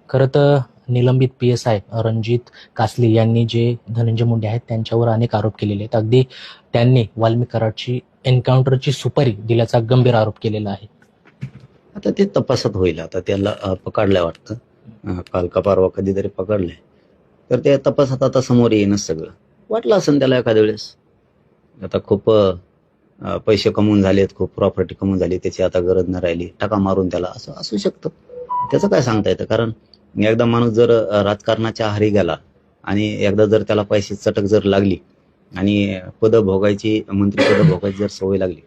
खरं तर निलंबित PSI रणजित कासली यांनी जे धनंजय मुंडे आहेत त्यांच्यावर अनेक आरोप केलेले आहेत. अगदी त्यांनी वाल्मिक कराडची एन्काउंटरची सुपारी दिल्याचा गंभीर आरोप केलेला आहे. आता ते तपासात होईल. आता त्याला पकडलंय वाटतं. काल का परवा कधीतरी पकडलंय. तर त्या तपासात आता समोर येईनच सगळं. वाटलं असेल त्याला एखाद्या वेळेस आता खूप पैसे कमवून झालेत, खूप प्रॉपर्टी कमवून झाली, त्याची आता गरज न राहिली, टाका मारून त्याला, असं असू शकतं. त्याचं काय सांगता येतं. कारण एकदा माणूस जर राजकारणाच्या आहारी गेला आणि एकदा जर त्याला पैशाची चटक जर लागली आणि पदं भोगायची, मंत्रिपदं भोगायची जर सवय लागली,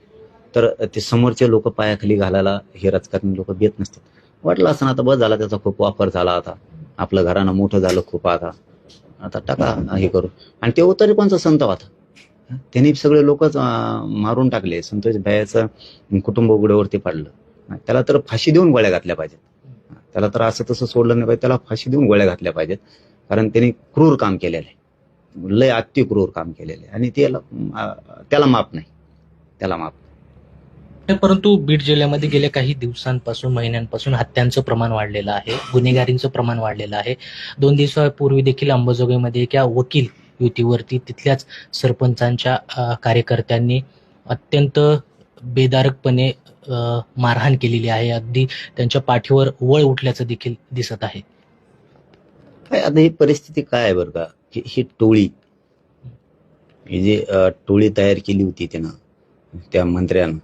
तर ते समोरचे लोक पायाखाली घालायला हे राजकारणी लोक देत नसतात. वाटलं असं आता बस झाला, त्याचा खूप वापर झाला, आता आपलं घरानं मोठं झालं खूप, आता टाका हे करू. आणि ते तरी कोणचा संत होता, त्यांनी सगळे लोकच मारून टाकले. संतोष भाईचं कुटुंब उघड्यावरती पाडलं. त्याला तर फाशी देऊन गोळ्या घातल्या पाहिजेत. त्याला तर असं तसं सोडलं नाही पाहिजे, त्याला फाशी देऊन गोळ्या घातल्या पाहिजेत. कारण त्यांनी क्रूर काम केलेलं आहे, लय अति क्रूर काम केलेलं आहे. आणि त्याला माफ नाही, त्याला माफ नाही. परंतु बीड जिल्ह्यामध्ये गेल्या काही दिवसांपासून, महिन्यांपासून हत्यांचं प्रमाण वाढलेलं आहे, गुन्हेगारीचं प्रमाण वाढलेलं आहे. 2 दिवसापूर्वी देखील अंबाजोगाईमध्ये एका वकील युतीवरती तिथल्याच सरपंचांच्या कार्यकर्त्यांनी अत्यंत बेदारकपणे मारहाण केलेली आहे. अगदी त्यांच्या पाठीवर वळ उठल्याचं देखील दिसत आहे. काय आता ही परिस्थिती काय आहे बरं का, ही टोळी, ही जी टोळी तयार केली होती त्यानं, त्या मंत्र्यानं,